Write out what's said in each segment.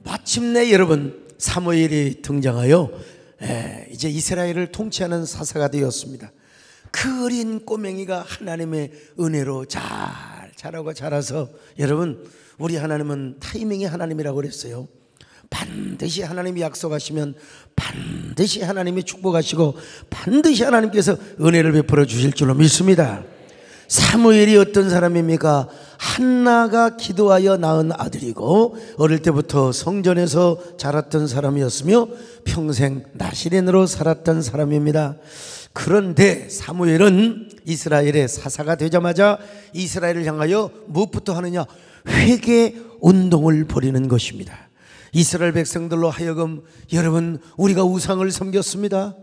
마침내 여러분 사무엘이 등장하여 이제 이스라엘을 통치하는 사사가 되었습니다. 그 어린 꼬맹이가 하나님의 은혜로 잘 자라고 자라서, 여러분 우리 하나님은 타이밍의 하나님이라고 그랬어요. 반드시 하나님이 약속하시면 반드시 하나님이 축복하시고 반드시 하나님께서 은혜를 베풀어 주실 줄로 믿습니다. 사무엘이 어떤 사람입니까? 한나가 기도하여 낳은 아들이고 어릴 때부터 성전에서 자랐던 사람이었으며 평생 나시린으로 살았던 사람입니다. 그런데 사무엘은 이스라엘의 사사가 되자마자 이스라엘을 향하여 무엇부터 하느냐? 회개 운동을 벌이는 것입니다. 이스라엘 백성들로 하여금, 여러분 우리가 우상을 섬겼습니다.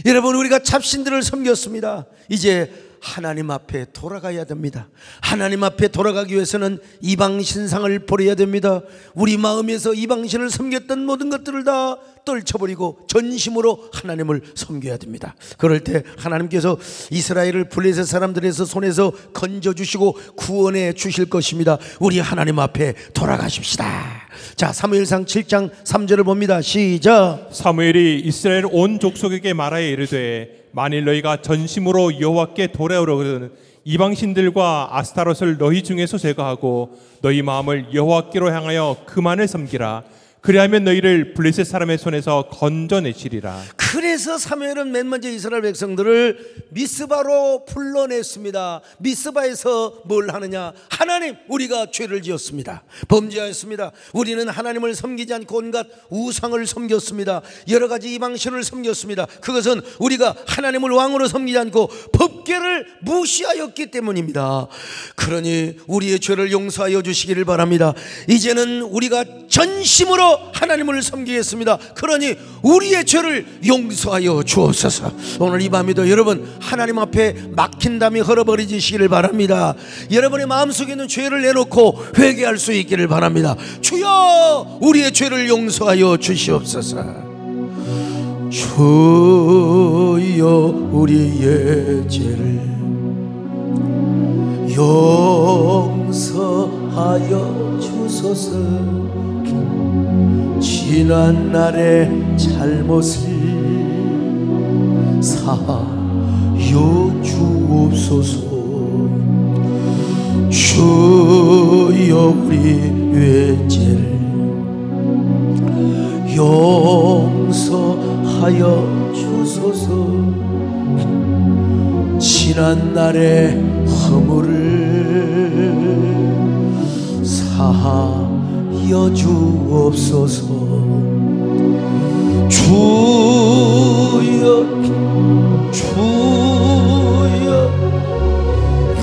여러분 우리가 잡신들을 섬겼습니다. 이제 하나님 앞에 돌아가야 됩니다. 하나님 앞에 돌아가기 위해서는 이방신상을 버려야 됩니다. 우리 마음에서 이방신을 섬겼던 모든 것들을 다 떨쳐버리고 전심으로 하나님을 섬겨야 됩니다. 그럴 때 하나님께서 이스라엘을 블레셋 사람들에서 손에서 건져주시고 구원해 주실 것입니다. 우리 하나님 앞에 돌아가십시다. 자, 사무엘상 7장 3절을 봅니다. 시작. 사무엘이 이스라엘 온 족속에게 말하여 이르되 만일 너희가 전심으로 여호와께 돌아오려거든 이방신들과 아스타롯을 너희 중에서 제거하고 너희 마음을 여호와께로 향하여 그만을 섬기라. 그리하면 너희를 블레셋 사람의 손에서 건져내시리라. 그래서 사무엘은 맨 먼저 이스라엘 백성들을 미스바로 불러냈습니다. 미스바에서 뭘 하느냐? 하나님, 우리가 죄를 지었습니다. 범죄하였습니다. 우리는 하나님을 섬기지 않고 온갖 우상을 섬겼습니다. 여러 가지 이방신을 섬겼습니다. 그것은 우리가 하나님을 왕으로 섬기지 않고 법궤를 무시하였기 때문입니다. 그러니 우리의 죄를 용서하여 주시기를 바랍니다. 이제는 우리가 전심으로 하나님을 섬기겠습니다. 그러니 우리의 죄를 용서하여 주옵소서. 오늘 이 밤에도 여러분 하나님 앞에 막힌 담이 흘러버리시기를 바랍니다. 여러분의 마음속에 있는 죄를 내놓고 회개할 수 있기를 바랍니다. 주여, 우리의 죄를 용서하여 주시옵소서. 주여, 우리의 죄를 용서하여 주소서. 지난 날의 잘못을 사하여 주옵소서. 주여, 우리의 죄를 용서하여 주소서. 지난 날의 허물을 사하여 주옵소서. 주여, 주여,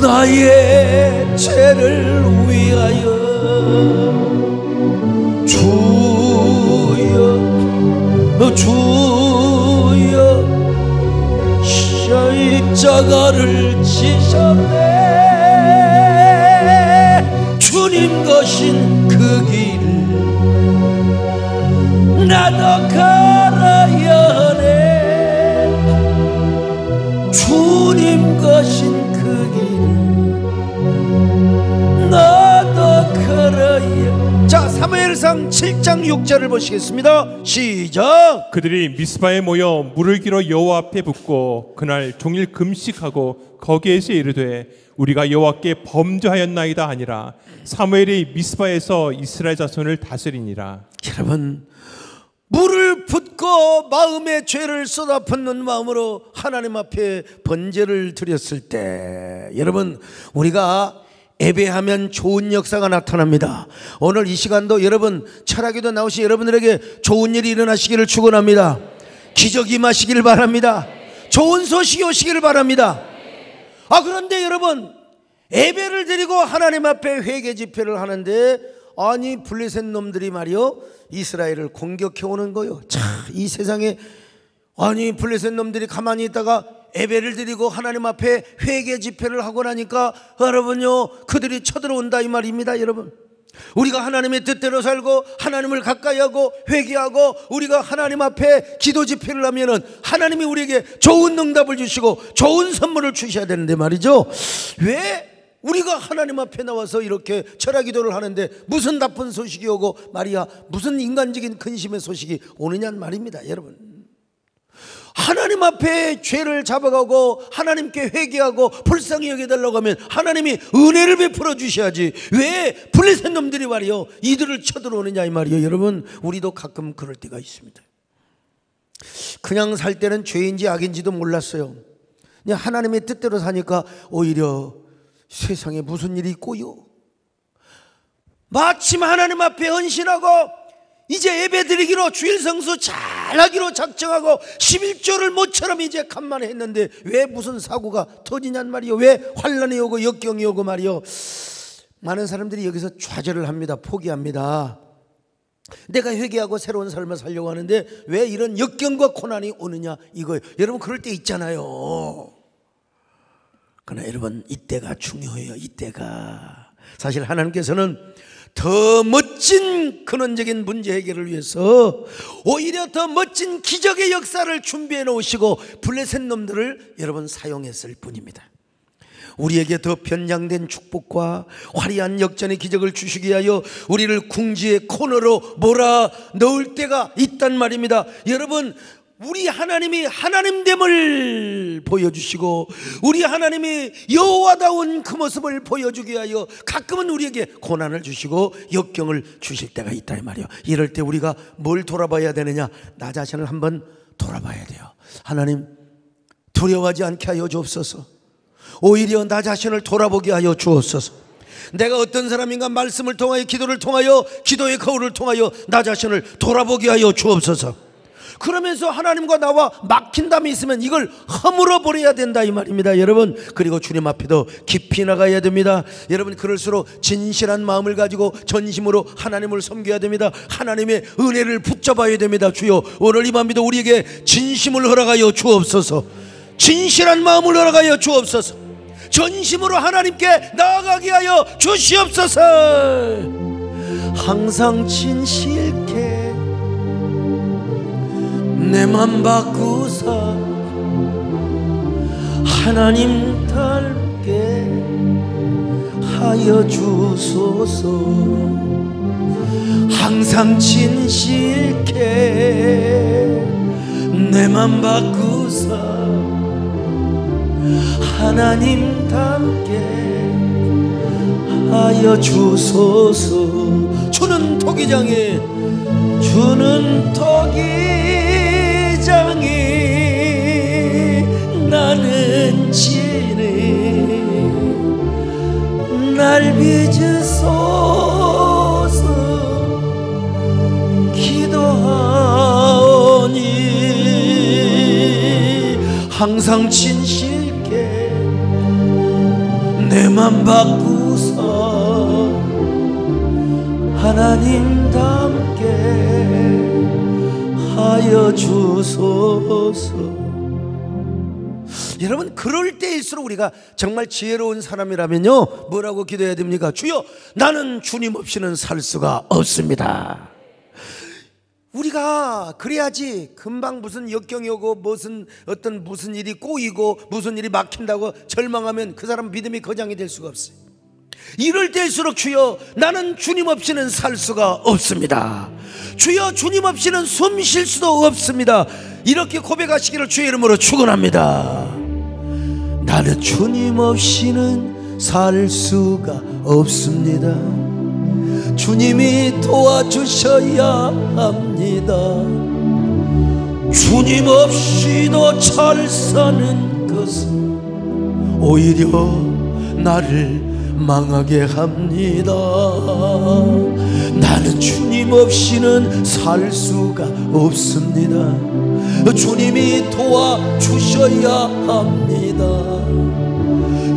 나의 죄를 위하여 주여, 주여, 십자가를 지셨네. 주님 거신 그 길을 나도 걸어야 하네. 주님 거신 그 길을 나도 걸어야. 자, 사무엘상 7장 6절을 보시겠습니다. 시작. 그들이 미스바에 모여 물을 길어 여호와 앞에 붓고 그날 종일 금식하고 거기에서 이르되 우리가 여호와께 범죄하였나이다 하니라. 사무엘이 미스바에서 이스라엘 자손을 다스리니라. 여러분, 물을 붓고 마음의 죄를 쏟아붓는 마음으로 하나님 앞에 번제를 드렸을 때, 여러분 우리가 예배하면 좋은 역사가 나타납니다. 오늘 이 시간도 여러분 철학에도 나오신 여러분들에게 좋은 일이 일어나시기를 축원합니다. 기적이 임하시기를 바랍니다. 좋은 소식이 오시기를 바랍니다. 그런데 여러분, 예배를 드리고 하나님 앞에 회개 집회를 하는데, 아니 블레셋 놈들이 말이요 이스라엘을 공격해 오는 거요. 참, 이 세상에 아니 블레셋 놈들이 가만히 있다가 예배를 드리고 하나님 앞에 회개 집회를 하고 나니까 여러분요, 그들이 쳐들어온다 이 말입니다. 여러분, 우리가 하나님의 뜻대로 살고 하나님을 가까이 하고 회개하고 우리가 하나님 앞에 기도 집회를 하면은 하나님이 우리에게 좋은 응답을 주시고 좋은 선물을 주셔야 되는데 말이죠. 왜 우리가 하나님 앞에 나와서 이렇게 철야 기도를 하는데 무슨 나쁜 소식이 오고 말이야 무슨 인간적인 근심의 소식이 오느냐는 말입니다. 여러분, 하나님 앞에 죄를 잡아가고 하나님께 회개하고 불쌍히 여겨달라고 하면 하나님이 은혜를 베풀어 주셔야지 왜 블레셋 놈들이 말이요 이들을 쳐들어오느냐 이 말이요. 여러분, 우리도 가끔 그럴 때가 있습니다. 그냥 살 때는 죄인지 악인지도 몰랐어요. 그냥 하나님의 뜻대로 사니까 오히려 세상에 무슨 일이 있고요, 마침 하나님 앞에 헌신하고 이제 예배드리기로 주일 성수 잘하기로 작정하고 11조를 모처럼 이제 간만에 했는데 왜 무슨 사고가 터지냔 말이요. 왜 환란이 오고 역경이 오고 말이요. 많은 사람들이 여기서 좌절을 합니다. 포기합니다. 내가 회개하고 새로운 삶을 살려고 하는데 왜 이런 역경과 고난이 오느냐 이거예요. 여러분, 그럴 때 있잖아요. 그러나 여러분, 이때가 중요해요. 이때가 사실 하나님께서는 더 멋진 근원적인 문제 해결을 위해서 오히려 더 멋진 기적의 역사를 준비해 놓으시고 블레셋 놈들을 여러분 사용했을 뿐입니다. 우리에게 더 변장된 축복과 화려한 역전의 기적을 주시기 위하여 우리를 궁지의 코너로 몰아 넣을 때가 있단 말입니다. 여러분, 우리 하나님이 하나님됨을 보여주시고 우리 하나님이 여호와다운 그 모습을 보여주기 위하여 가끔은 우리에게 고난을 주시고 역경을 주실 때가 있다 이 말이에요. 이럴 때 우리가 뭘 돌아봐야 되느냐, 나 자신을 한번 돌아봐야 돼요. 하나님, 두려워하지 않게 하여 주옵소서. 오히려 나 자신을 돌아보게 하여 주옵소서. 내가 어떤 사람인가 말씀을 통하여 기도를 통하여 기도의 거울을 통하여 나 자신을 돌아보게 하여 주옵소서. 그러면서 하나님과 나와 막힌담이 있으면 이걸 허물어 버려야 된다 이 말입니다. 여러분, 그리고 주님 앞에도 깊이 나가야 됩니다. 여러분, 그럴수록 진실한 마음을 가지고 전심으로 하나님을 섬겨야 됩니다. 하나님의 은혜를 붙잡아야 됩니다. 주여, 오늘 이 밤에도 우리에게 진심을 허락하여 주옵소서. 진실한 마음을 허락하여 주옵소서. 전심으로 하나님께 나아가게 하여 주시옵소서. 항상 진실케 내 맘 바꾸사 하나님 닮게 하여 주소서. 항상 진실케 내 맘 바꾸사 하나님 닮게 하여 주소서. 주는 토기장에 나는 지네 날 빚으소서 기도하오니 항상 진실게 내 맘 바꾸사 하나님 닮게 하여 주소서. 여러분, 그럴 때일수록 우리가 정말 지혜로운 사람이라면요 뭐라고 기도해야 됩니까? 주여, 나는 주님 없이는 살 수가 없습니다. 우리가 그래야지 금방 무슨 역경이 오고 무슨 일이 꼬이고 무슨 일이 막힌다고 절망하면 그 사람 믿음이 거장이 될 수가 없어요. 이럴 때일수록 주여, 나는 주님 없이는 살 수가 없습니다. 주여, 주님 없이는 숨 쉴 수도 없습니다. 이렇게 고백하시기를 주의 이름으로 축원합니다. 나는 주님 없이는 살 수가 없습니다. 주님이 도와주셔야 합니다. 주님 없이도 잘 사는 것은 오히려 나를 망하게 합니다. 나는 주님 없이는 살 수가 없습니다. 주님이 도와주셔야 합니다.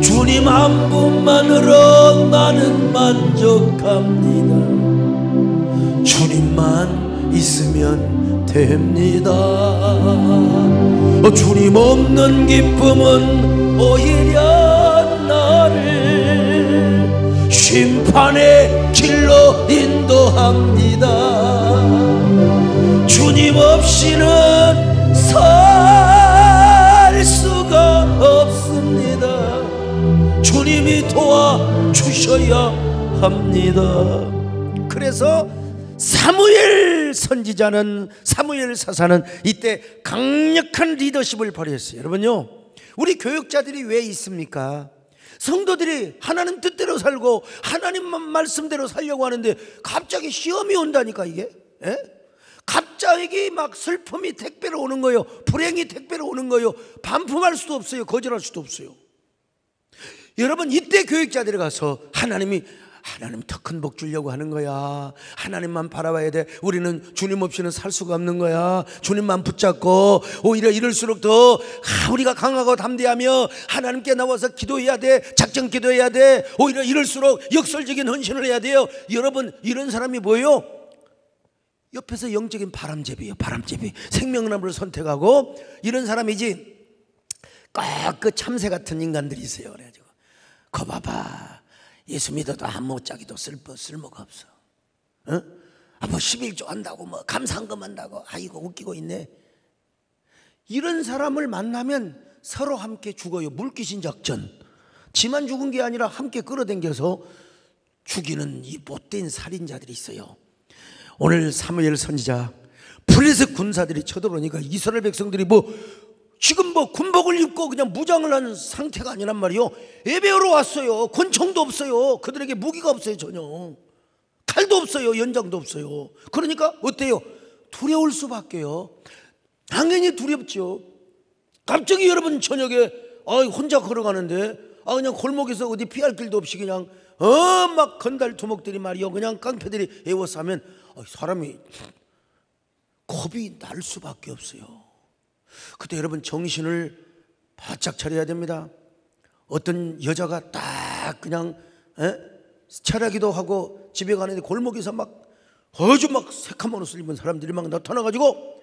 주님 한 분만으로 나는 만족합니다. 주님만 있으면 됩니다. 주님 없는 기쁨은 오히려 나를 심판의 길로 인도합니다. 주님 없이는 살 수가 없습니다. 주님이 도와주셔야 합니다. 그래서 사무엘 선지자는, 사무엘 사사는 이때 강력한 리더십을 발휘했어요. 여러분요, 우리 교육자들이 왜 있습니까? 성도들이 하나님 뜻대로 살고 하나님만 말씀대로 살려고 하는데 갑자기 시험이 온다니까. 이게 갑자기 막 슬픔이 택배로 오는 거예요. 불행이 택배로 오는 거예요. 반품할 수도 없어요. 거절할 수도 없어요. 여러분, 이때 교육자들이 가서 하나님 더 큰 복 주려고 하는 거야. 하나님만 바라봐야 돼. 우리는 주님 없이는 살 수가 없는 거야. 주님만 붙잡고 오히려 이럴수록 더 우리가 강하고 담대하며 하나님께 나와서 기도해야 돼. 작정 기도해야 돼. 오히려 이럴수록 역설적인 헌신을 해야 돼요. 여러분, 이런 사람이 뭐예요? 옆에서 영적인 바람잡이에요. 바람잡이. 생명나무를 선택하고 이런 사람이지. 꼭 그 참새 같은 인간들이 있어요. 그래가지고 거 봐봐, 예수 믿어도 아무 짝이도 쓸모가 없어. 뭐 11조 한다고 뭐 감사한금 한다고 아이고 웃기고 있네. 이런 사람을 만나면 서로 함께 죽어요. 물귀신 작전. 지만 죽은 게 아니라 함께 끌어당겨서 죽이는 이 못된 살인자들이 있어요. 오늘 사무엘 선지자 블레셋 군사들이 쳐들어오니까 이스라엘 백성들이 지금 군복을 입고 그냥 무장을 하는 상태가 아니란 말이요. 예배하러 왔어요. 권총도 없어요. 그들에게 무기가 없어요. 전혀 칼도 없어요. 연장도 없어요. 그러니까 어때요? 두려울 수밖에요. 당연히 두렵죠. 갑자기 여러분 저녁에 혼자 걸어가는데 그냥 골목에서 어디 피할 길도 없이 그냥 막 건달 두목들이 말이요, 그냥 깡패들이 에워싸면 사람이 겁이 날 수밖에 없어요. 그때 여러분 정신을 바짝 차려야 됩니다. 어떤 여자가 딱 그냥 철야기도 하고 집에 가는데 골목에서 아주 새카만 옷을 입은 사람들이 나타나가지고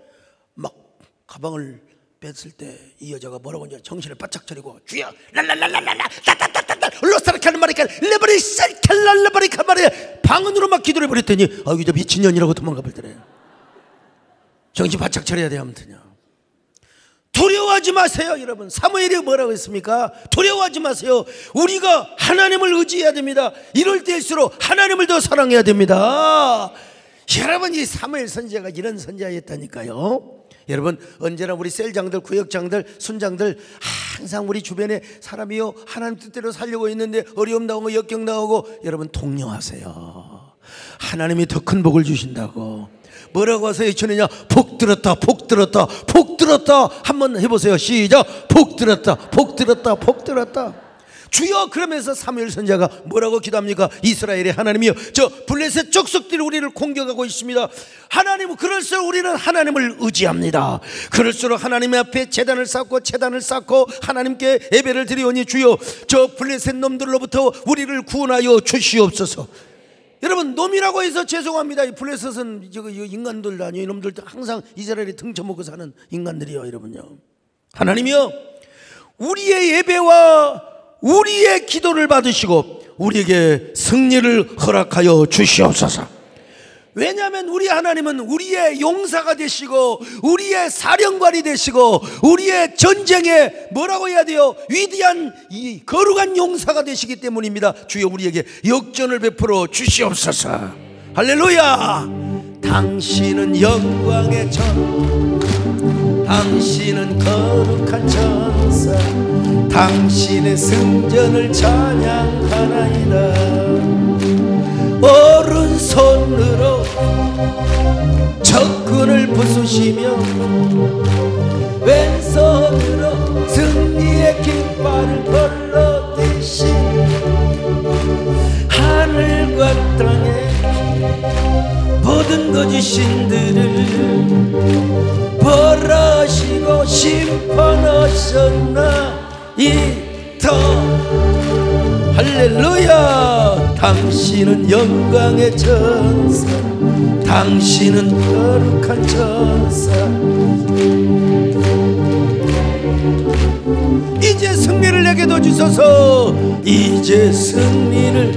가방을 뺐을 때 이 여자가 뭐라고 하냐, 정신을 바짝 차리고 주여 랄랄랄랄랄라 따따따따따 로스타르카는 말이까 레버리 쌀칼랄레버리카 말이야 방언으로 기도를 해버렸더니 이제 미친년이라고 도망가 버리더래. 정신 바짝 차려야 돼. 아무튼요, 두려워하지 마세요. 여러분, 사무엘이 뭐라고 했습니까? 두려워하지 마세요. 우리가 하나님을 의지해야 됩니다. 이럴 때일수록 하나님을 더 사랑해야 됩니다. 여러분, 이 사무엘 선지자가 이런 선지자였다니까요. 여러분, 언제나 우리 셀장들, 구역장들, 순장들 항상 우리 주변에 사람이요 하나님 뜻대로 살려고 있는데 어려움 나오고 역경 나오고, 여러분 독려하세요. 하나님이 더 큰 복을 주신다고. 뭐라고 하세요? 외치느냐? 복 들었다, 복 들었다, 복 들었다. 한번 해보세요. 시작. 복 들었다, 복 들었다, 복 들었다. 주여. 그러면서 사무엘 선지자가 뭐라고 기도합니까? 이스라엘의 하나님이여, 저 블레셋 족속들이 우리를 공격하고 있습니다. 하나님, 그럴수록 우리는 하나님을 의지합니다. 그럴수록 하나님 앞에 제단을 쌓고 하나님께 예배를 드리오니 주여, 저 블레셋 놈들로부터 우리를 구원하여 주시옵소서. 여러분, 놈이라고 해서 죄송합니다. 이 블레셋은 인간들 아니에요. 이놈들 항상 이스라엘이 등쳐먹고 사는 인간들이요. 여러분요, 하나님이여, 우리의 예배와 우리의 기도를 받으시고 우리에게 승리를 허락하여 주시옵소서. 왜냐하면 우리 하나님은 우리의 용사가 되시고 우리의 사령관이 되시고 우리의 전쟁에 뭐라고 해야 돼요? 위대한 이 거룩한 용사가 되시기 때문입니다. 주여, 우리에게 역전을 베풀어 주시옵소서. 할렐루야. 당신은 영광의 전, 당신은 거룩한 전사, 당신의 승전을 찬양하나이다. 오른손으로 적군을 부수시며 왼손으로 승리의 깃발을 걸어대신 하늘과 땅의 모든 거짓신들을 벌하시고 심판하셨나이다. 할렐루야. 당신은 영광의 전사, 당신은 거룩한 전사. 이제 승리를 우리에게도 주소서. 이제 승리를.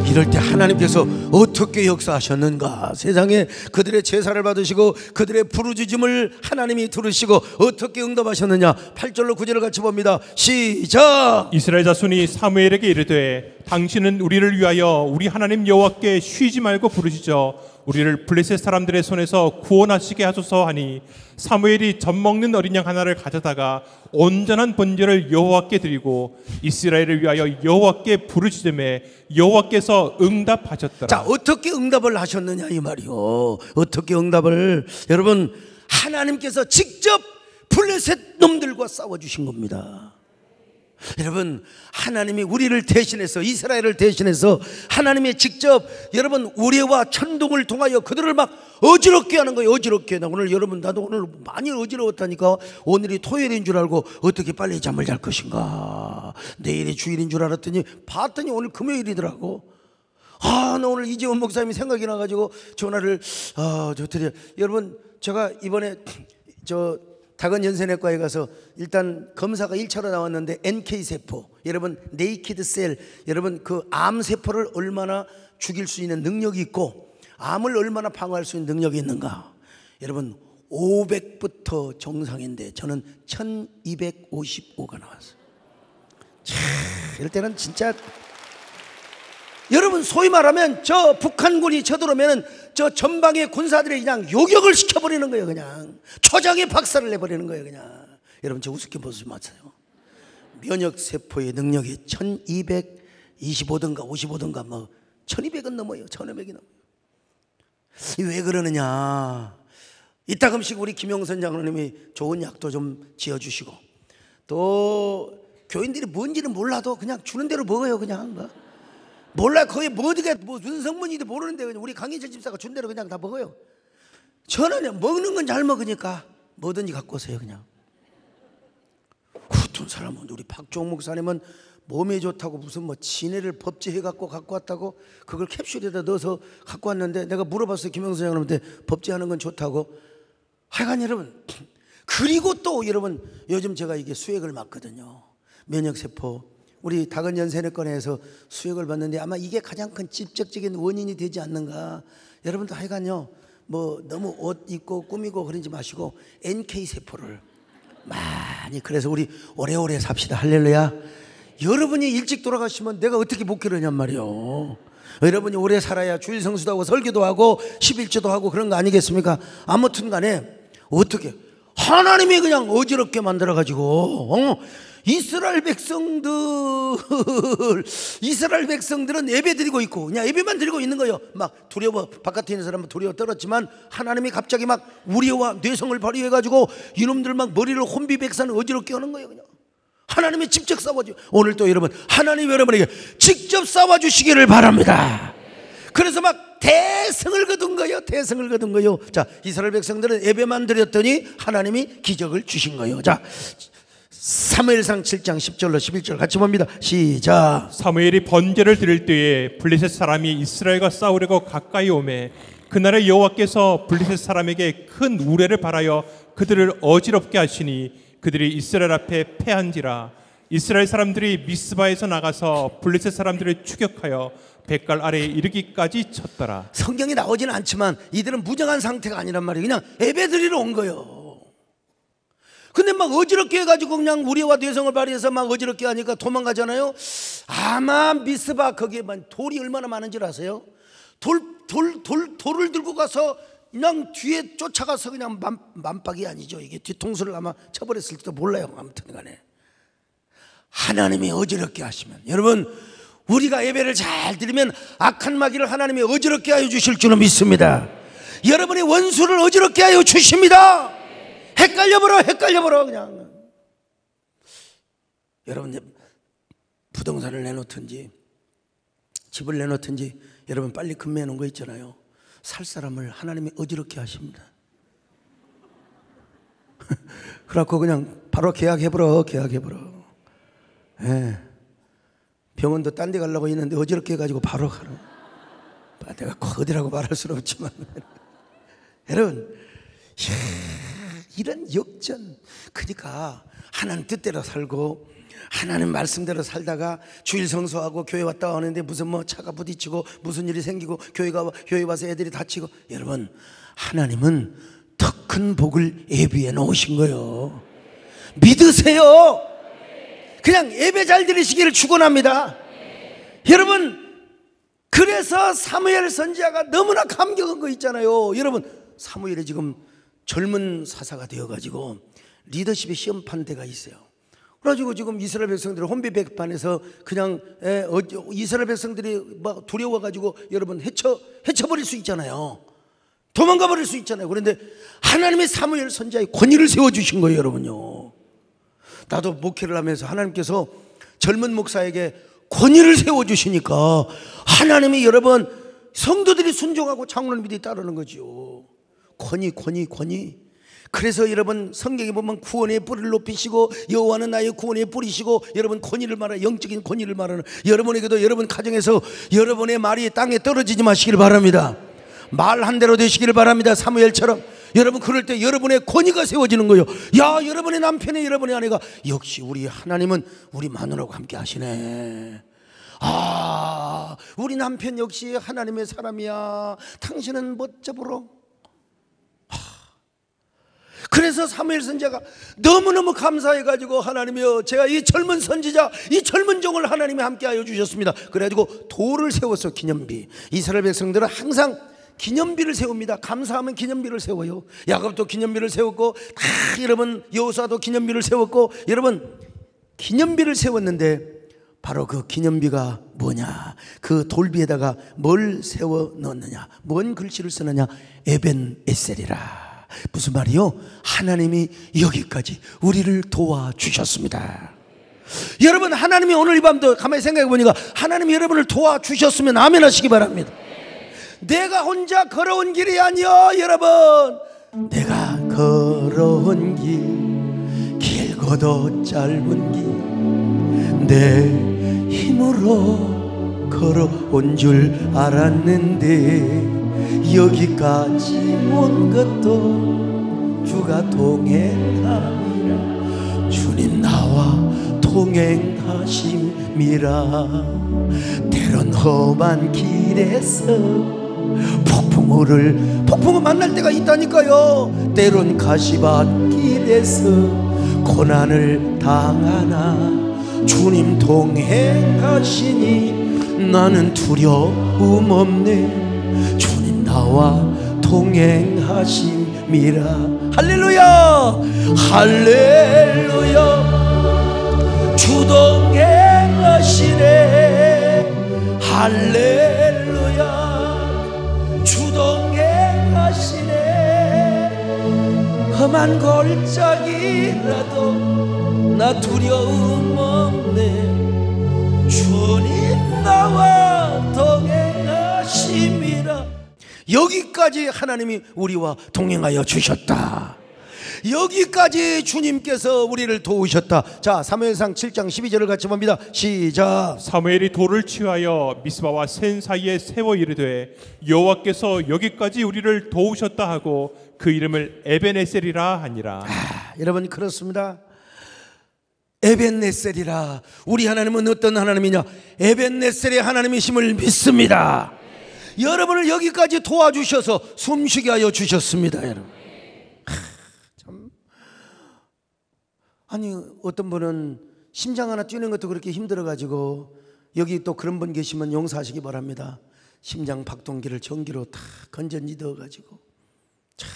이럴 때 하나님께서 어떻게 역사하셨는가? 세상에 그들의 제사를 받으시고 그들의 부르짖음을 하나님이 들으시고 어떻게 응답하셨느냐? 8절로 9절을 같이 봅니다. 시작. 이스라엘 자손이 사무엘에게 이르되 당신은 우리를 위하여 우리 하나님 여호와께 쉬지 말고 부르시죠. 우리를 블레셋 사람들의 손에서 구원하시게 하소서 하니 사무엘이 젖 먹는 어린 양 하나를 가져다가 온전한 번제를 여호와께 드리고 이스라엘을 위하여 여호와께 부르짖음에 여호와께서 응답하셨더라. 자, 어떻게 응답을 하셨느냐 이 말이요. 어떻게 응답을? 여러분, 하나님께서 직접 블레셋 놈들과 싸워주신 겁니다. 여러분, 하나님이 우리를 대신해서, 이스라엘을 대신해서 하나님이 직접 여러분 우레와 천둥을 통하여 그들을 막 어지럽게 하는 거예요. 어지럽게. 나 오늘 여러분, 나도 오늘 많이 어지러웠다니까. 오늘이 토요일인 줄 알고 어떻게 빨리 잠을 잘 것인가, 내일이 주일인 줄 알았더니 봤더니 오늘 금요일이더라고. 나 오늘 이재원 목사님이 생각이 나가지고 전화를 드려. 여러분, 제가 이번에 다근 연세내과에 가서 일단 검사가 1차로 나왔는데 NK세포, 여러분 네이키드 셀, 여러분 그 암세포를 얼마나 죽일 수 있는 능력이 있고 암을 얼마나 방어할 수 있는 능력이 있는가. 여러분 500부터 정상인데 저는 1255가 나왔어요. 이럴 때는 진짜 여러분 소위 말하면 저 북한군이 쳐들어오면 저 전방의 군사들이 그냥 요격을 시켜버리는 거예요. 그냥 초장에 박살을 내버리는 거예요. 그냥 여러분 저 우습게 보지 마세요. 면역세포의 능력이 1225든가 55든가 뭐 1200은 넘어요. 1500이 넘어요. 왜 그러느냐, 이따금씩 우리 김영선 장로님이 좋은 약도 좀 지어주시고 또 교인들이 뭔지는 몰라도 그냥 주는 대로 먹어요. 그냥 몰라. 거기 뭐가 무슨 성분인지 모르는데 그냥 우리 강인철 집사가 준 대로 그냥 다 먹어요. 저는 먹는 건 잘 먹으니까 뭐든지 갖고 오세요. 그냥 어떤 사람은 우리 박종 목사님은 몸에 좋다고 무슨 뭐 진해를 법제해 갖고 왔다고 그걸 캡슐에다 넣어서 갖고 왔는데 내가 물어봤어요. 김영선 장로한테 법제하는 건 좋다고. 하여간 여러분, 그리고 또 여러분 요즘 제가 이게 수액을 맞거든요. 면역세포. 우리 다근 연세내과에서 수액을 받는데 아마 이게 가장 큰 직접적인 원인이 되지 않는가. 여러분도 하여간요, 뭐 너무 옷 입고 꾸미고 그러지 마시고 NK세포를 많이, 그래서 우리 오래오래 삽시다. 할렐루야. 여러분이 일찍 돌아가시면 내가 어떻게 목회를냔 말이요. 여러분이 오래 살아야 주일 성수도 하고 설교도 하고 11조도 하고 그런 거 아니겠습니까? 아무튼 간에 어떻게 하나님이 그냥 어지럽게 만들어가지고 이스라엘 백성들은 예배 드리고 있고 그냥 예배만 드리고 있는 거예요. 막 두려워, 바깥에 있는 사람은 두려워 떨었지만 하나님이 갑자기 막 우리와 뇌성을 발휘해가지고 이놈들 막 머리를 혼비백산을 어지럽게 하는 거예요. 그냥 하나님이 직접 싸워줘. 오늘 또 여러분, 하나님 여러분에게 직접 싸워주시기를 바랍니다. 그래서 막 대성을 거둔 거예요. 대성을 거둔 거예요. 자, 이스라엘 백성들은 예배만 드렸더니 하나님이 기적을 주신 거예요. 자, 사무엘상 7장 10절로 11절 같이 봅니다. 시작. 사무엘이 번제를 드릴 때에 블레셋 사람이 이스라엘과 싸우려고 가까이 오매 그날에 여호와께서 블레셋 사람에게 큰 우레를 발하여 그들을 어지럽게 하시니 그들이 이스라엘 앞에 패한지라. 이스라엘 사람들이 미스바에서 나가서 블레셋 사람들을 추격하여 뱃갈 아래에 이르기까지 쳤더라. 성경이 나오지는 않지만 이들은 무정한 상태가 아니란 말이에요. 그냥 예배 드리러 온 거예요. 근데 막 어지럽게 해가지고 그냥 우리와 뇌성을 발휘해서 막 어지럽게 하니까 도망가잖아요. 아마 미스바 거기에만 돌이 얼마나 많은 줄 아세요? 돌을 들고 가서 그냥 뒤에 쫓아가서 그냥 만박이 아니죠. 이게 뒤통수를 아마 쳐버렸을지도 몰라요. 아무튼 간에 하나님이 어지럽게 하시면, 여러분 우리가 예배를 잘 드리면 악한 마귀를 하나님이 어지럽게 하여 주실 줄은 믿습니다. 여러분의 원수를 어지럽게 하여 주십니다. 헷갈려버려 그냥. 여러분 부동산을 내놓든지 집을 내놓든지 여러분 빨리 금매해 놓은 거 있잖아요. 살 사람을 하나님이 어지럽게 하십니다. 그래갖고 그냥 바로 계약해버려. 예. 병원도 딴 데 가려고 했는데 어지럽게 해가지고 바로 가라. 내가 어디라고 말할 수는 없지만 여러분 이런 역전. 그러니까 하나님 뜻대로 살고 하나님 말씀대로 살다가 주일 성수하고 교회 왔다 하는데 무슨 뭐 차가 부딪히고 무슨 일이 생기고 교회 와서 애들이 다치고. 여러분, 하나님은 더 큰 복을 예비해 놓으신 거예요. 믿으세요. 그냥 예배 잘 드리시기를 축원합니다. 여러분, 그래서 사무엘 선지자가 너무나 감격한 거 있잖아요. 여러분, 사무엘이 지금 젊은 사사가 되어가지고 리더십의 시험판 때가 있어요. 그래가지고 지금 이스라엘 백성들이 혼비백반에서 그냥 이스라엘 백성들이 막 두려워가지고 여러분 해쳐버릴 수 있잖아요. 도망가 버릴 수 있잖아요. 그런데 하나님의 사무엘 선지자의 권위를 세워주신 거예요. 여러분요, 나도 목회를 하면서 하나님께서 젊은 목사에게 권위를 세워주시니까 하나님이 여러분 성도들이 순종하고 장로님들이 따르는 거죠. 권위. 그래서 여러분 성경에 보면 구원의 뿌리를 높이시고 여호와는 나의 구원의 뿌리시고, 여러분 권위를 말하는, 영적인 권위를 말하는, 여러분에게도 여러분 가정에서 여러분의 말이 땅에 떨어지지 마시길 바랍니다. 말 한 대로 되시기를 바랍니다. 사무엘처럼. 여러분, 그럴 때 여러분의 권위가 세워지는 거예요. 야, 여러분의 남편이, 여러분의 아내가 역시 우리 하나님은 우리 마누라하고 함께 하시네. 아, 우리 남편 역시 하나님의 사람이야. 당신은 멋져보러. 그래서 사무엘 선지자가 너무너무 감사해가지고, 하나님이여, 제가 이 젊은 선지자, 이 젊은 종을 하나님이 함께하여 주셨습니다. 그래가지고 돌을 세웠어. 기념비. 이스라엘 백성들은 항상 기념비를 세웁니다. 감사하면 기념비를 세워요. 야곱도 기념비를 세웠고, 다 여러분 여호수아도 기념비를 세웠고, 여러분 기념비를 세웠는데 바로 그 기념비가 뭐냐? 그 돌비에다가 뭘 세워 넣느냐? 뭔 글씨를 쓰느냐? 에벤에셀이라. 무슨 말이요? 하나님이 여기까지 우리를 도와주셨습니다. 여러분, 하나님이 오늘 이 밤도 가만히 생각해 보니까 하나님이 여러분을 도와주셨으면 아멘 하시기 바랍니다. 내가 혼자 걸어온 길이 아니요. 여러분, 내가 걸어온 길, 길고도 짧은 길, 내 힘으로 걸어온 줄 알았는데 여기까지 온 것도 주가 동행하니라. 주님 나와 동행하심이라. 때론 험한 길에서 폭풍을 만날 때가 있다니까요. 때론 가시밭길에서 고난을 당하나 주님 동행하시니 나는 두려움 없네. 주님 나와 동행하심이라. 할렐루야, 할렐루야. 주 동행하시네. 할렐루야. 주동행하시네. 험한 골짜기라도 나 두려움 없네. 주님 나와 동행하심이라. 여기까지 하나님이 우리와 동행하여 주셨다. 여기까지 주님께서 우리를 도우셨다. 자, 사무엘상 7장 12절을 같이 봅니다. 시작. 사무엘이 돌을 취하여 미스바와 센 사이에 세워 이르되 여호와께서 여기까지 우리를 도우셨다 하고 그 이름을 에벤에셀이라 하니라. 여러분, 그렇습니다. 에벤에셀이라. 우리 하나님은 어떤 하나님이냐? 에벤에셀의 하나님이심을 믿습니다. 여러분을 여기까지 도와주셔서 숨쉬게 하여 주셨습니다. 여러분, 아니, 어떤 분은 심장 하나 뛰는 것도 그렇게 힘들어가지고, 여기 또 그런 분 계시면 용서하시기 바랍니다. 심장 박동기를 전기로 다 건전지 넣어가지고, 자,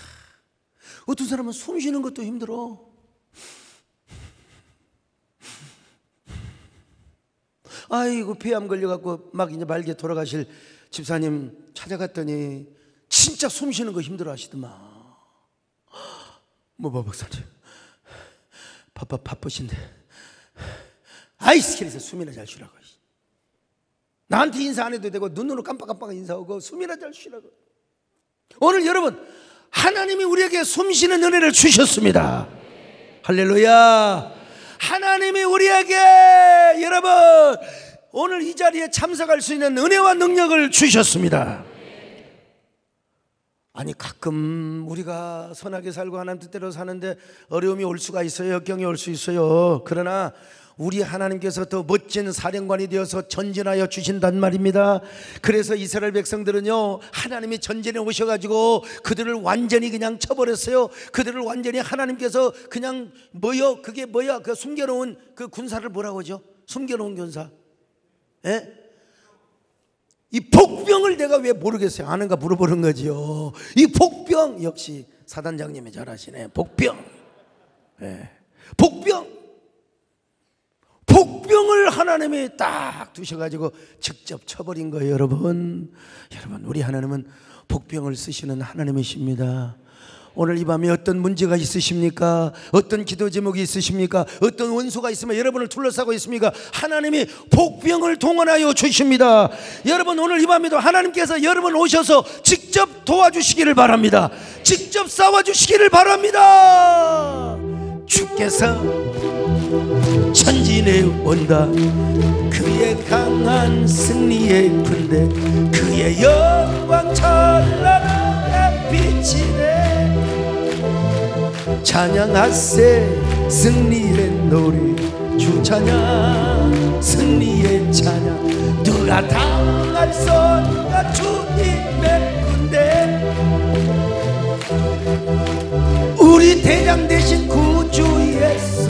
어떤 사람은 숨 쉬는 것도 힘들어. 아이고, 폐암 걸려갖고 막 이제 말게 돌아가실 집사님 찾아갔더니 진짜 숨 쉬는 거 힘들어 하시더만. 뭐 박사님 바쁘신데 아이스킬에서 숨이나 잘 쉬라고. 나한테 인사 안 해도 되고 눈으로 깜빡깜빡 인사하고 숨이나 잘 쉬라고. 오늘 여러분, 하나님이 우리에게 숨 쉬는 은혜를 주셨습니다. 할렐루야. 하나님이 우리에게 여러분 오늘 이 자리에 참석할 수 있는 은혜와 능력을 주셨습니다. 아니 가끔 우리가 선하게 살고 하나님 뜻대로 사는데 어려움이 올 수가 있어요. 역경이 올 수 있어요. 그러나 우리 하나님께서 더 멋진 사령관이 되어서 전진하여 주신단 말입니다. 그래서 이스라엘 백성들은요, 하나님이 전진해 오셔가지고 그들을 완전히 그냥 쳐버렸어요. 그들을 완전히 하나님께서 그냥 그게 뭐야? 그 숨겨놓은 그 군사를 뭐라고 하죠? 숨겨놓은 군사. 예? 이 복병을 내가 왜 모르겠어요? 아는가 물어보는 거지요. 이 복병 역시 사단장님이 잘하시네. 복병. 예. 복병을 하나님이 딱 두셔가지고 직접 쳐버린 거예요. 여러분, 우리 하나님은 복병을 쓰시는 하나님이십니다. 오늘 이 밤에 어떤 문제가 있으십니까? 어떤 기도 제목이 있으십니까? 어떤 원수가 있으면 여러분을 둘러싸고 있습니까? 하나님이 복병을 동원하여 주십니다. 여러분, 오늘 이 밤에도 하나님께서 여러분 오셔서 직접 도와주시기를 바랍니다. 직접 싸워주시기를 바랍니다. 주께서 전진해 온다. 그의 강한 승리의 군대, 그의 영광 찬란한 빛이네. 찬양하세 승리의 노래, 주 찬양 승리의 찬양. 누가 당할 선가 주님의 군대, 우리 대장 되신 구주 예수.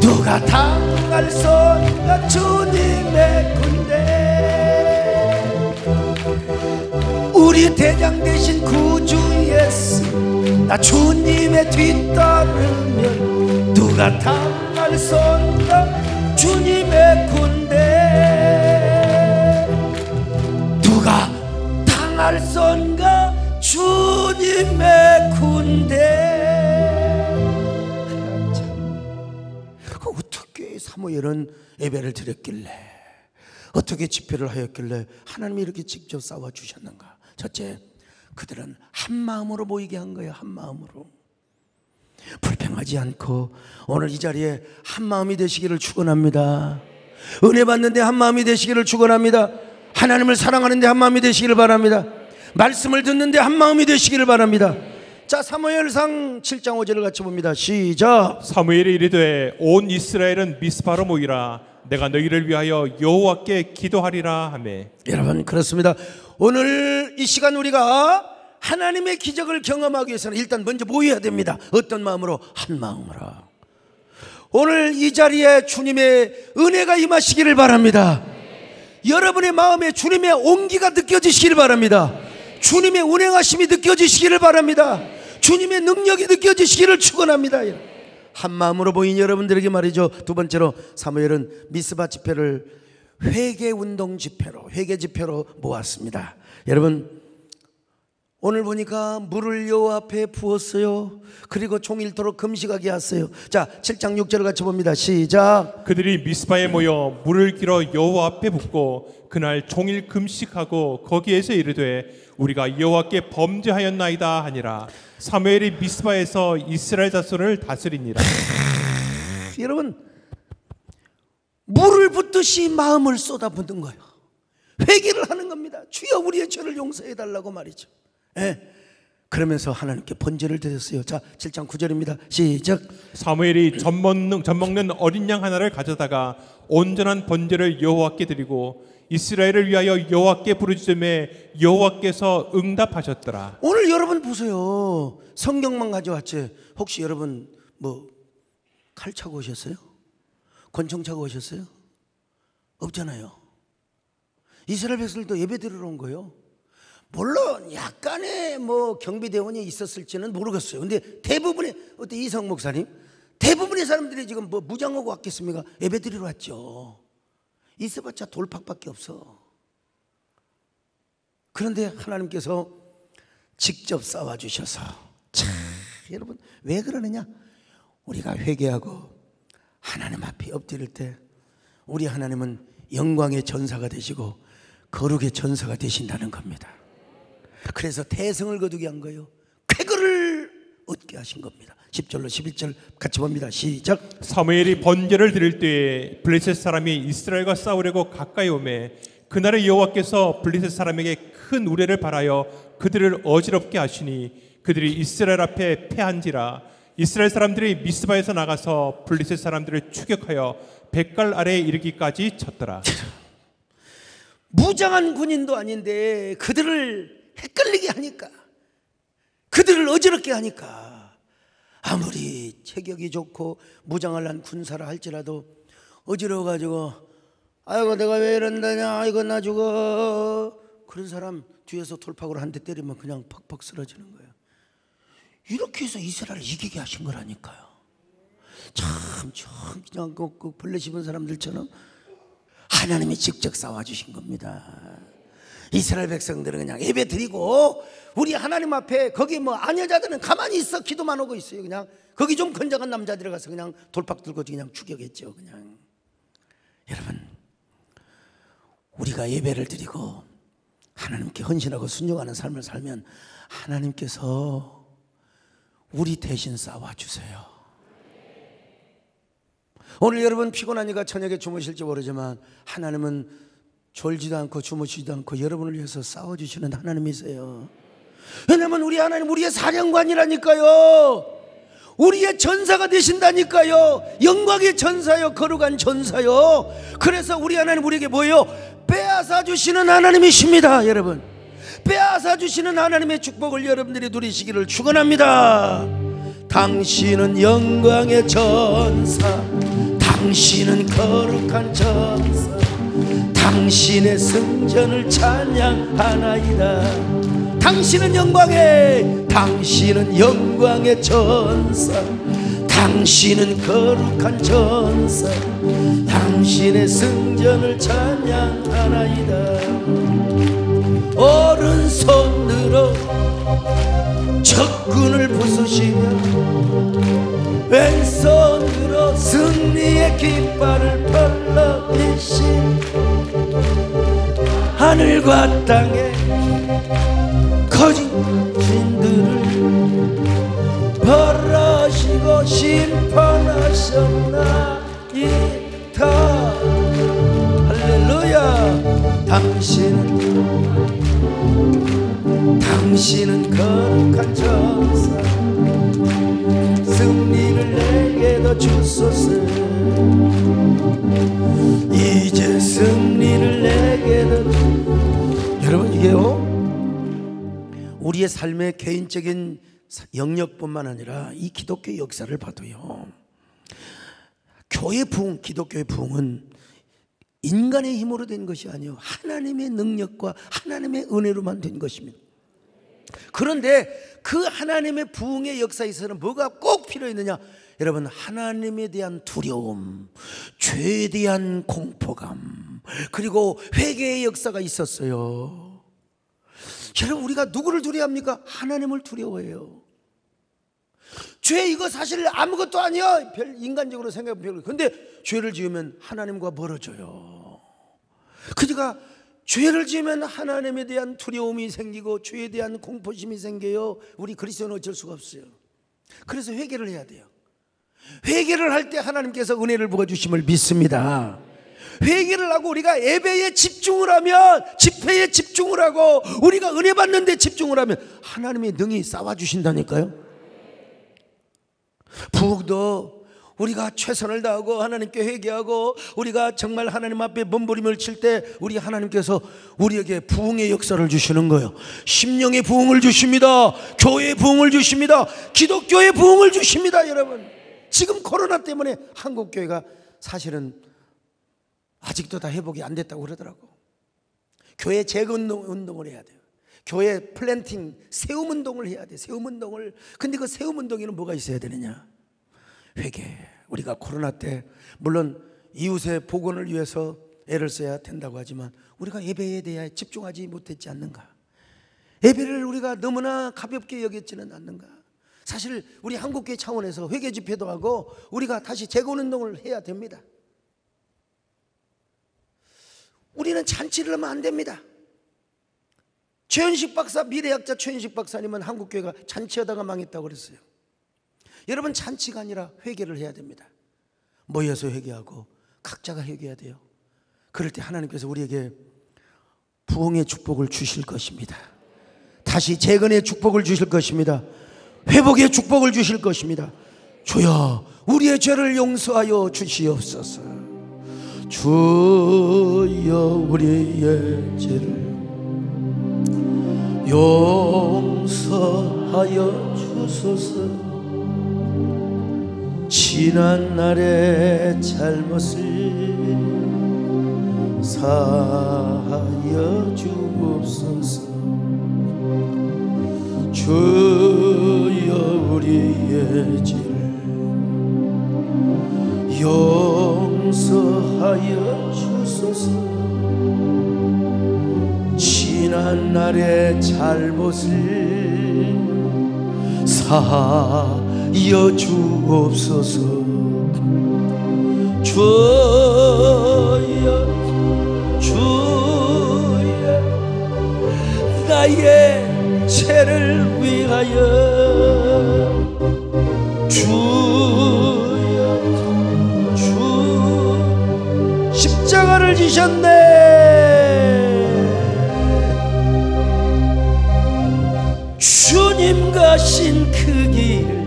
누가 당할 선가 주님의 군대, 우리 대장 되신 구주 예수. 나 주님의 뒤따르면 누가 당할 선가 주님의 군대, 누가 당할 선가 주님의 군대. 어떻게 사무엘은 예배를 드렸길래, 어떻게 집회를 하였길래 하나님이 이렇게 직접 싸워주셨는가? 첫째, 그들은 한 마음으로 모이게 한 거예요. 한 마음으로. 불평하지 않고 오늘 이 자리에 한 마음이 되시기를 축원합니다. 은혜 받는데 한 마음이 되시기를 축원합니다. 하나님을 사랑하는데 한 마음이 되시기를 바랍니다. 말씀을 듣는데 한 마음이 되시기를 바랍니다. 자, 사무엘상 7장 5절을 같이 봅니다. 시작. 사무엘이 이르되 온 이스라엘은 미스바로 모이라. 내가 너희를 위하여 여호와께 기도하리라 하매. 여러분, 그렇습니다. 오늘 이 시간 우리가 하나님의 기적을 경험하기 위해서는 일단 먼저 모여야 됩니다. 어떤 마음으로? 한 마음으로. 오늘 이 자리에 주님의 은혜가 임하시기를 바랍니다. 여러분의 마음에 주님의 온기가 느껴지시기를 바랍니다. 주님의 운행하심이 느껴지시기를 바랍니다. 주님의 능력이 느껴지시기를 축원합니다. 한 마음으로 모인 여러분들에게 말이죠. 두 번째로 사무엘은 미스바 집회를 회개운동 집회로, 회개 집회로 모았습니다. 여러분, 오늘 보니까 물을 여호와 앞에 부었어요. 그리고 종일토록 금식하게 하세요. 자, 7장 6절을 같이 봅니다. 시작. 그들이 미스바에 모여 물을 길어 여호와 앞에 붓고 그날 종일 금식하고 거기에서 이르되 우리가 여호와께 범죄하였나이다 하니라. 사무엘이 미스바에서 이스라엘 자손을 다스리니라. 여러분, 물을 붓듯이 마음을 쏟아붓는 거예요. 회개를 하는 겁니다. 주여 우리의 죄를 용서해 달라고 말이죠. 예. 그러면서 하나님께 번제를 드렸어요. 자, 7장 9절입니다. 시작. 사무엘이 젖 먹는 어린 양 하나를 가져다가 온전한 번제를 여호와께 드리고 이스라엘을 위하여 여호와께 부르짖음에 여호와께서 응답하셨더라. 오늘 여러분 보세요. 성경만 가져왔지. 혹시 여러분 뭐 칼 차고 오셨어요? 권총 차고 오셨어요? 없잖아요. 이스라엘 백성들도 예배 드리러 온 거예요. 물론 약간의 뭐 경비대원이 있었을지는 모르겠어요. 근데 대부분의, 어때 이성 목사님? 대부분의 사람들이 지금 뭐 무장하고 왔겠습니까? 예배 드리러 왔죠. 있어봤자 돌팍밖에 없어. 그런데 하나님께서 직접 싸워주셔서, 참, 여러분 왜 그러느냐? 우리가 회개하고 하나님 앞에 엎드릴 때 우리 하나님은 영광의 전사가 되시고 거룩의 전사가 되신다는 겁니다. 그래서 대성을 거두게 한 거예요. 쾌거를 얻게 하신 겁니다. 10절로 11절 같이 봅니다. 시작. 사무엘이 번제를 드릴 때에 블레셋 사람이 이스라엘과 싸우려고 가까이 오매 그날에 여호와께서 블레셋 사람에게 큰 우레를 발하여 그들을 어지럽게 하시니 그들이 이스라엘 앞에 패한지라. 이스라엘 사람들이 미스바에서 나가서 블레셋 사람들을 추격하여 백갈 아래에 이르기까지 쳤더라. 무장한 군인도 아닌데 그들을 헷갈리게 하니까, 그들을 어지럽게 하니까, 아무리 체격이 좋고 무장을 군사라 할지라도 어지러워가지고 아이고 내가 왜 이런다냐, 아이고 나 죽어, 그런 사람 뒤에서 돌파구로 한 대 때리면 그냥 퍽퍽 쓰러지는 거예요. 이렇게 해서 이스라엘을 이기게 하신 거라니까요. 참 그냥 그 벌레 씹은 사람들처럼 하나님이 직접 싸워주신 겁니다. 이스라엘 백성들은 그냥 예배 드리고 우리 하나님 앞에, 거기 뭐 아녀자들은 가만히 있어 기도만 하고 있어요. 그냥 거기 좀 건장한 남자들이 가서 그냥 돌팍 들고 그냥 추격했죠. 그냥. 여러분, 우리가 예배를 드리고 하나님께 헌신하고 순종하는 삶을 살면 하나님께서 우리 대신 싸워주세요. 오늘 여러분 피곤하니까 저녁에 주무실지 모르지만 하나님은 졸지도 않고 주무시지도 않고 여러분을 위해서 싸워주시는 하나님이세요. 왜냐하면 우리 하나님 우리의 사령관이라니까요. 우리의 전사가 되신다니까요. 영광의 전사요, 거룩한 전사요. 그래서 우리 하나님 우리에게 뭐예요? 빼앗아 주시는 하나님이십니다. 여러분, 빼앗아 주시는 하나님의 축복을 여러분들이 누리시기를 축원합니다. 당신은 영광의 전사, 당신은 거룩한 전사, 당신의 승전을 찬양하나이다. 당신은 영광의 전사, 당신은 거룩한 전사, 당신의 승전을 찬양하나이다. 오른손으로 적군을 부수시며 왼손으로 승리의 깃발을 펄럭이신 하늘과 땅의 거짓 신들을 벌하시고 심판하셨나이다. 할렐루야. 당신은 거룩한 전사, 승리를 내게도 주소서. 이제 승리를 내게도 여러분, 이게요 우리의 삶의 개인적인 영역뿐만 아니라 이 기독교 역사를 봐도요, 교회 부흥, 기독교의 부흥은 인간의 힘으로 된 것이 아니요 하나님의 능력과 하나님의 은혜로만 된 것입니다. 그런데 그 하나님의 부흥의 역사에서는 뭐가 꼭 필요했느냐? 여러분, 하나님에 대한 두려움, 죄에 대한 공포감, 그리고 회개의 역사가 있었어요. 여러분, 우리가 누구를 두려워합니까? 하나님을 두려워해요. 죄 이거 사실 아무것도 아니야, 별 인간적으로 생각하면 별로. 근데 죄를 지으면 하나님과 멀어져요. 그러니까 죄를 지으면 하나님에 대한 두려움이 생기고 죄에 대한 공포심이 생겨요. 우리 그리스도는 어쩔 수가 없어요. 그래서 회개를 해야 돼요. 회개를 할 때 하나님께서 은혜를 부어주심을 믿습니다. 회개를 하고 우리가 예배에 집중을 하면, 집회에 집중을 하고 우리가 은혜 받는 데 집중을 하면 하나님이 능히 싸워주신다니까요. 부흥도 우리가 최선을 다하고 하나님께 회개하고 우리가 정말 하나님 앞에 몸부림을 칠 때 우리 하나님께서 우리에게 부흥의 역사를 주시는 거예요. 심령의 부흥을 주십니다. 교회의 부흥을 주십니다. 기독교의 부흥을 주십니다. 여러분, 지금 코로나 때문에 한국교회가 사실은 아직도 다 회복이 안 됐다고 그러더라고. 교회 재건운동을 해야 돼요. 교회 플랜팅, 세움운동을 해야 돼. 세움운동을. 근데 그 세움운동에는 뭐가 있어야 되느냐? 회개. 우리가 코로나 때 물론 이웃의 복원을 위해서 애를 써야 된다고 하지만 우리가 예배에 대해 집중하지 못했지 않는가? 예배를 우리가 너무나 가볍게 여겼지는 않는가? 사실 우리 한국교회 차원에서 회개 집회도 하고 우리가 다시 재건운동을 해야 됩니다. 우리는 잔치를 하면 안 됩니다. 최현식 박사, 미래학자 최현식 박사님은 한국교회가 잔치하다가 망했다고 그랬어요. 여러분, 잔치가 아니라 회개를 해야 됩니다. 모여서 회개하고 각자가 회개해야 돼요. 그럴 때 하나님께서 우리에게 부흥의 축복을 주실 것입니다. 다시 재건의 축복을 주실 것입니다. 회복의 축복을 주실 것입니다. 주여 우리의 죄를 용서하여 주시옵소서. 주여 우리의 죄를 용서하여 주소서. 지난 날의 잘못을 사하여 주옵소서. 주여 우리의 죄를 용서하여 주소서. 지난 날의 잘못을 사하여 주옵소서. 주여 나의 죄를 위하여 주 십자가를 지셨네. 주님 가신 그 길을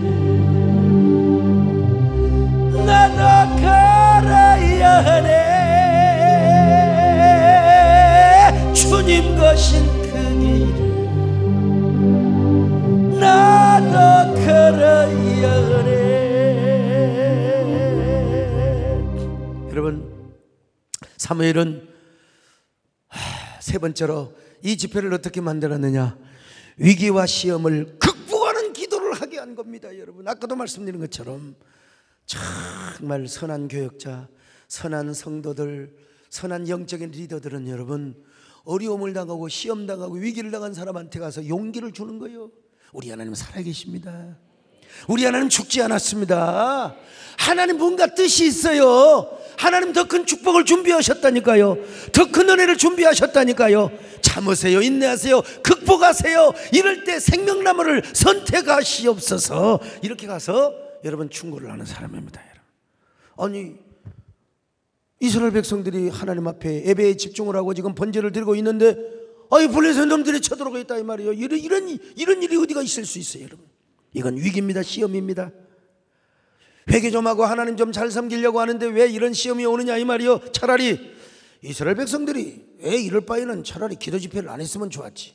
나도 걸어야 하네. 주님 가신 그 길을 나도 걸어야 하네. 여러분, 사무엘은 세 번째로 이 집회를 어떻게 만들었느냐? 위기와 시험을 극복하는 기도를 하게 한 겁니다. 여러분, 아까도 말씀드린 것처럼 정말 선한 교역자, 선한 성도들, 선한 영적인 리더들은 여러분 어려움을 당하고 시험 당하고 위기를 당한 사람한테 가서 용기를 주는 거예요. 우리 하나님 살아계십니다. 우리 하나님 죽지 않았습니다. 하나님 뭔가 뜻이 있어요. 하나님 더 큰 축복을 준비하셨다니까요. 더 큰 은혜를 준비하셨다니까요. 참으세요. 인내하세요. 극복하세요. 이럴 때 생명나무를 선택하시옵소서. 이렇게 가서 여러분 충고를 하는 사람입니다. 여러분. 아니 이스라엘 백성들이 하나님 앞에 예배에 집중을 하고 지금 번제를 드리고 있는데 블레셋 놈들이 쳐들어오고 있다 이 말이에요. 이런 일이 어디가 있을 수 있어요, 여러분. 이건 위기입니다. 시험입니다. 회개 좀 하고 하나님 좀 잘 섬기려고 하는데 왜 이런 시험이 오느냐 이 말이요. 차라리 이스라엘 백성들이 이럴 바에는 차라리 기도 집회를 안 했으면 좋았지.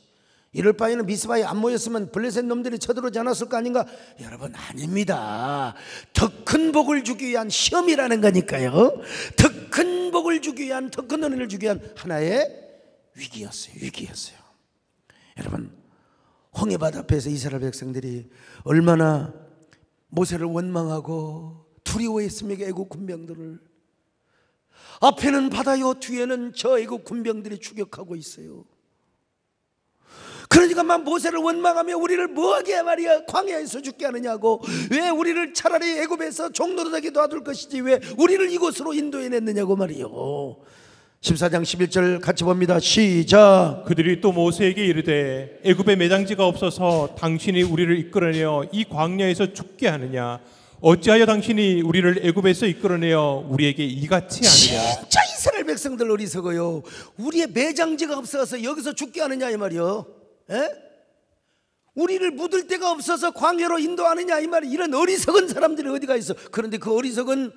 이럴 바에는 미스바에 안 모였으면 블레셋 놈들이 쳐들어오지 않았을 거 아닌가? 여러분, 아닙니다. 더 큰 복을 주기 위한 시험이라는 거니까요. 더 큰 복을 주기 위한, 더 큰 은혜를 주기 위한 하나의 위기였어요. 여러분, 홍해바다 앞에서 이스라엘 백성들이 얼마나 모세를 원망하고 두려워했습니까? 애국 군병들을. 앞에는 바다요, 뒤에는 저 애국 군병들이 추격하고 있어요. 그러니까 막 모세를 원망하며 우리를 뭐하게 말이야 광야에서 죽게 하느냐고, 왜 우리를 차라리 애굽에서 종노릇하게 놔둘 것이지 왜 우리를 이곳으로 인도해냈느냐고 말이요. 14장 11절 같이 봅니다. 시작. 그들이 또 모세에게 이르되 애굽에 매장지가 없어서 당신이 우리를 이끌어내어 이 광야에서 죽게 하느냐? 어찌하여 당신이 우리를 애굽에서 이끌어내어 우리에게 이같이 하느냐? 진짜 이스라엘 백성들 어리석어요. 우리의 매장지가 없어서 여기서 죽게 하느냐 이 말이요. 우리를 묻을 데가 없어서 광야로 인도하느냐 이 말이. 이런 어리석은 사람들이 어디가 있어. 그런데 그 어리석은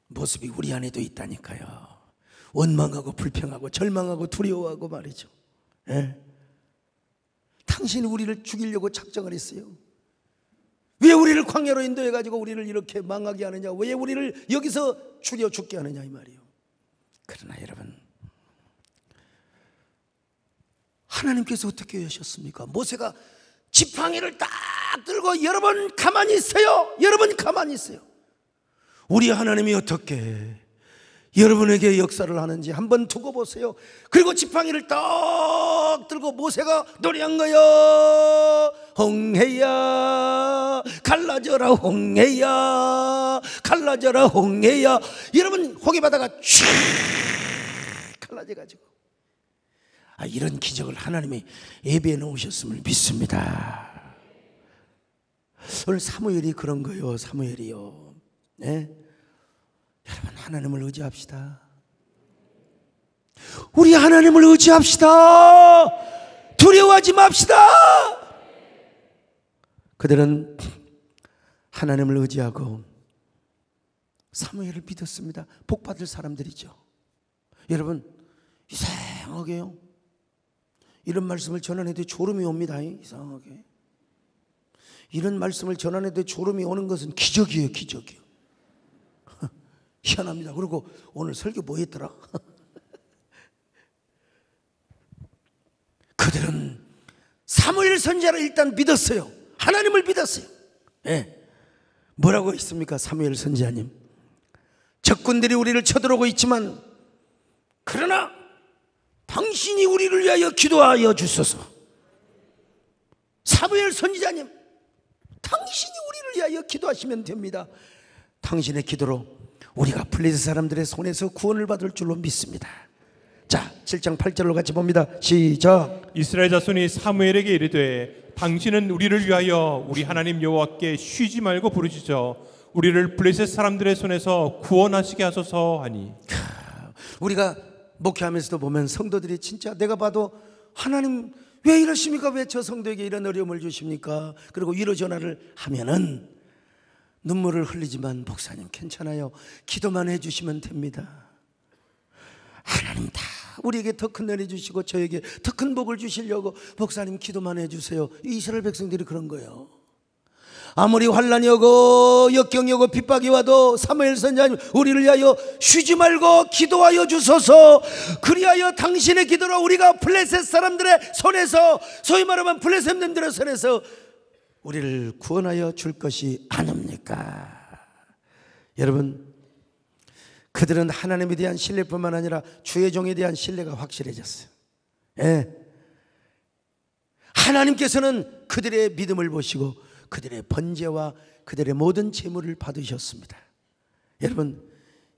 모습이 우리 안에도 있다니까요. 원망하고 불평하고 절망하고 두려워하고 말이죠. 당신이 우리를 죽이려고 작정을 했어요. 왜 우리를 광야로 인도해가지고 우리를 이렇게 망하게 하느냐, 왜 우리를 여기서 죽여 죽게 하느냐 이 말이에요. 그러나 여러분, 하나님께서 어떻게 하셨습니까? 모세가 지팡이를 딱 들고 여러분 가만히 있어요. 여러분 가만히 있어요. 우리 하나님이 어떻게 여러분에게 역사를 하는지 한번 두고 보세요. 그리고 지팡이를 딱 들고 모세가 노래한 거요. 홍해야 갈라져라, 홍해야 갈라져라, 홍해야. 여러분 홍해바다가 쫙 갈라져가지고 이런 기적을 하나님이 예배해 놓으셨음을 믿습니다. 오늘 사무엘이 그런 거요. 사무엘이요. 여러분 하나님을 의지합시다. 우리 하나님을 의지합시다. 두려워하지 맙시다. 그들은 하나님을 의지하고 사무엘을 믿었습니다. 복받을 사람들이죠. 여러분, 이상하게요, 이런 말씀을 전하는데 졸음이 옵니다. 이상하게 이런 말씀을 전하는데 졸음이 오는 것은 기적이에요. 기적이에요. 희한합니다. 그리고 오늘 설교 뭐 했더라? 그들은 사무엘 선지자를 일단 믿었어요. 하나님을 믿었어요. 네. 뭐라고 했습니까? 사무엘 선지자님, 적군들이 우리를 쳐들어오고 있지만 그러나 당신이 우리를 위하여 기도하여 주소서. 사무엘 선지자님, 당신이 우리를 위하여 기도하시면 됩니다. 당신의 기도로 우리가 블레셋 사람들의 손에서 구원을 받을 줄로 믿습니다. 자, 7장 8절로 같이 봅니다. 시작. 이스라엘 자손이 사무엘에게 이르되 당신은 우리를 위하여 우리 하나님 여호와께 쉬지 말고 부르시죠. 우리를 블레셋 사람들의 손에서 구원하시게 하소서 하니. 우리가 목회하면서도 보면 성도들이 진짜 내가 봐도 하나님 왜 이러십니까? 왜 저 성도에게 이런 어려움을 주십니까? 그리고 위로 전화를 하면은 눈물을 흘리지만 목사님 괜찮아요. 기도만 해주시면 됩니다. 하나님 다 우리에게 더 큰 은혜 주시고 저에게 더 큰 복을 주시려고 목사님 기도만 해주세요. 이스라엘 백성들이 그런 거예요. 아무리 환난이 오고 역경이 오고 핍박이 와도 사무엘 선지자님, 우리를 위하여 쉬지 말고 기도하여 주소서. 그리하여 당신의 기도로 우리가 블레셋 사람들의 손에서, 소위 말하면 블레셋 놈들의 손에서 우리를 구원하여 줄 것이 아닙니까? 여러분, 그들은 하나님에 대한 신뢰뿐만 아니라 주의 종에 대한 신뢰가 확실해졌어요. 예. 하나님께서는 그들의 믿음을 보시고 그들의 번제와 그들의 모든 제물을 받으셨습니다. 여러분,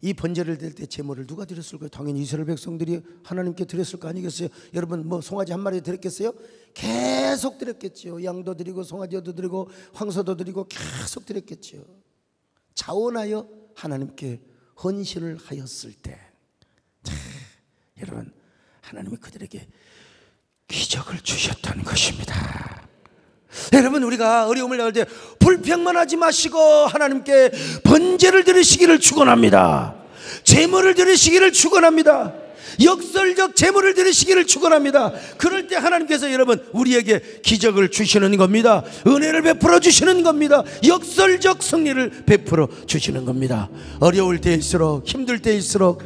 이 번제를 드릴 때 제물을 누가 드렸을까요? 당연히 이스라엘 백성들이 하나님께 드렸을 거 아니겠어요? 여러분, 뭐 송아지 한 마리 드렸겠어요? 계속 드렸겠죠. 양도 드리고 송아지도 드리고 황소도 드리고 계속 드렸겠죠. 자원하여 하나님께 헌신을 하였을 때, 여러분, 하나님이 그들에게 기적을 주셨다는 것입니다. 여러분, 우리가 어려움을 당할 때 불평만 하지 마시고 하나님께 번제를 드리시기를 축원합니다. 제물을 드리시기를 축원합니다. 역설적 제물을 드리시기를 축원합니다. 그럴 때 하나님께서 여러분 우리에게 기적을 주시는 겁니다. 은혜를 베풀어 주시는 겁니다. 역설적 승리를 베풀어 주시는 겁니다. 어려울 때일수록, 힘들 때일수록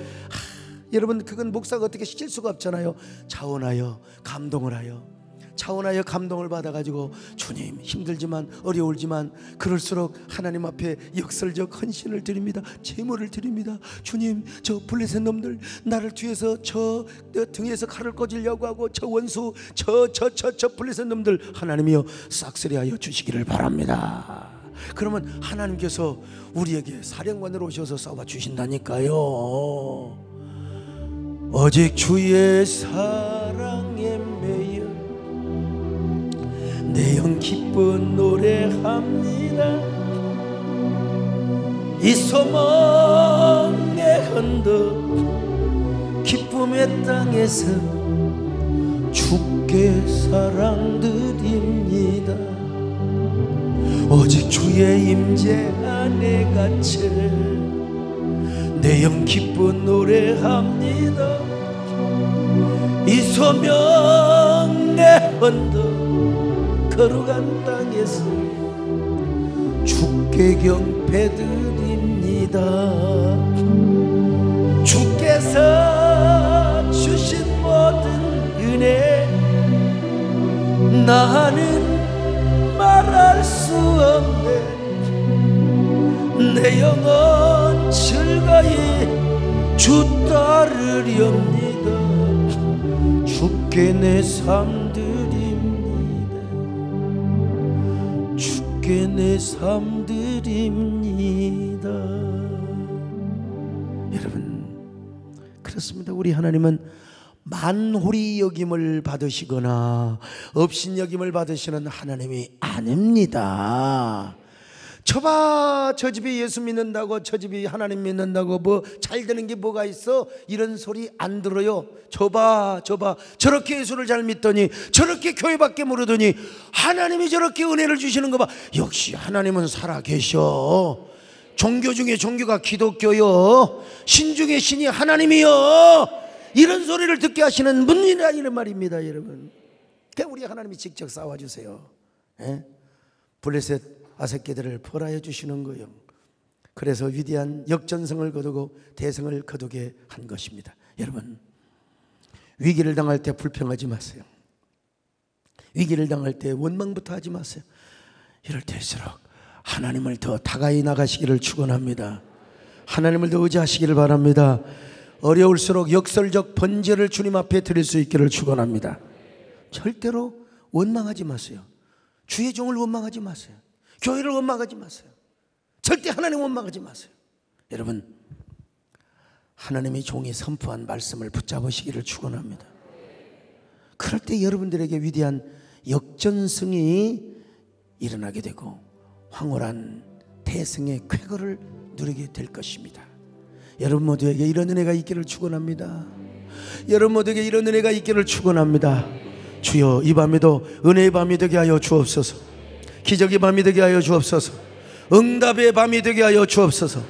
여러분, 그건 목사가 어떻게 시킬 수가 없잖아요. 자원하여 감동을 하여, 차원하여 감동을 받아가지고, 주님 힘들지만 어려울지만 그럴수록 하나님 앞에 역설적 헌신을 드립니다. 제물을 드립니다. 주님, 저 블레셋 놈들 나를 뒤에서 저 등에서 칼을 꽂으려고 하고 저 원수 저 블레셋 놈들 하나님이여 싹쓸이하여 주시기를 바랍니다. 그러면 하나님께서 우리에게 사령관으로 오셔서 싸워 주신다니까요. 오직 주의 사랑에 매여 내 영 기뻐 노래합니다. 이 소망의 언덕 기쁨의 땅에서 주께 사랑드립니다. 오직 주의 임재 안에 갇혀 내 영 기뻐 노래합니다. 이 소명의 언덕 거룩한 땅에서 주께 경배드립니다. 주께서 주신 모든 은혜 나는 말할 수 없네. 내 영혼 즐거이 주 따르렵니다. 주께 내 삶 드립니다. 주께 내 삶 드립니다. 여러분, 그렇습니다. 우리 하나님은 만홀히 여김을 받으시거나 업신 여김을 받으시는 하나님이 아닙니다. 저봐 저 집이 예수 믿는다고, 저 집이 하나님 믿는다고 뭐 잘 되는 게 뭐가 있어? 이런 소리 안 들어요. 저봐 저렇게 예수를 잘 믿더니, 저렇게 교회밖에 모르더니 하나님이 저렇게 은혜를 주시는 거 봐. 역시 하나님은 살아계셔. 종교 중에 종교가 기독교요, 신 중에 신이 하나님이요. 이런 소리를 듣게 하시는 분이라 이런 말입니다, 여러분. 그러니까 우리 하나님이 직접 싸워주세요. 블레셋 아세께들을 벌하여 주시는 거예요. 그래서 위대한 역전성을 거두고 대성을 거두게 한 것입니다. 여러분, 위기를 당할 때 불평하지 마세요. 위기를 당할 때 원망부터 하지 마세요. 이럴 때일수록 하나님을 더 다가이 나가시기를 축원합니다. 하나님을 더 의지하시기를 바랍니다. 어려울수록 역설적 번제를 주님 앞에 드릴 수 있기를 축원합니다. 절대로 원망하지 마세요. 주의 종을 원망하지 마세요. 교회를 원망하지 마세요. 절대 하나님 원망하지 마세요. 여러분, 하나님의 종이 선포한 말씀을 붙잡으시기를 축원합니다. 그럴 때 여러분들에게 위대한 역전승이 일어나게 되고 황홀한 대승의 쾌거를 누리게 될 것입니다. 여러분 모두에게 이런 은혜가 있기를 축원합니다. 여러분 모두에게 이런 은혜가 있기를 축원합니다. 주여, 이 밤에도 은혜의 밤이 되게 하여 주옵소서. 기적의 밤이 되게 하여 주옵소서. 응답의 밤이 되게 하여 주옵소서.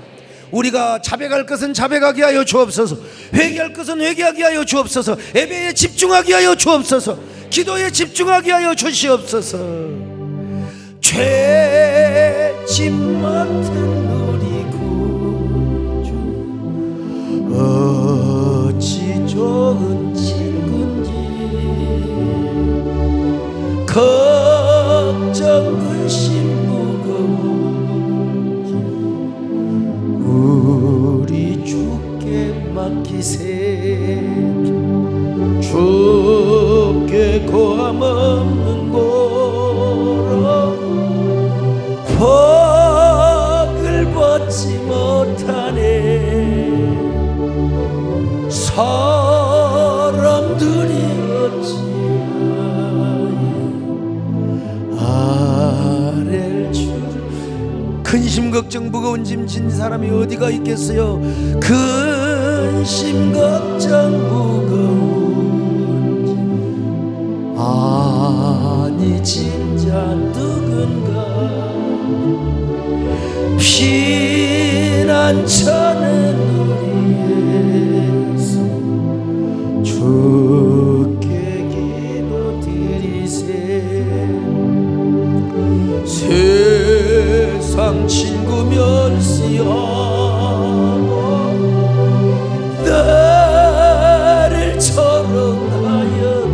우리가 자백할 것은 자백하게 하여 주옵소서. 회개할 것은 회개하게 하여 주옵소서. 예배에 집중하게 하여 주옵소서. 기도에 집중하게 하여 주시옵소서. 죄짐 맡은 우리 구주, 어찌 좋은 친구인지, 걱정 근심 무거운지 우리 주께 맡기세. 주께 고함 없는 고로 복을 받지 못하네. 사람들이 아랠 줄 근심 걱정 무거운 짐 진 사람이 어디가 있겠어요? 근심 걱정 무거운 짐 아니 진짜 누군가 피난처는 우리 예수 주께 기도드리세. 세상 친구 멸시하고 나를 조롱하여도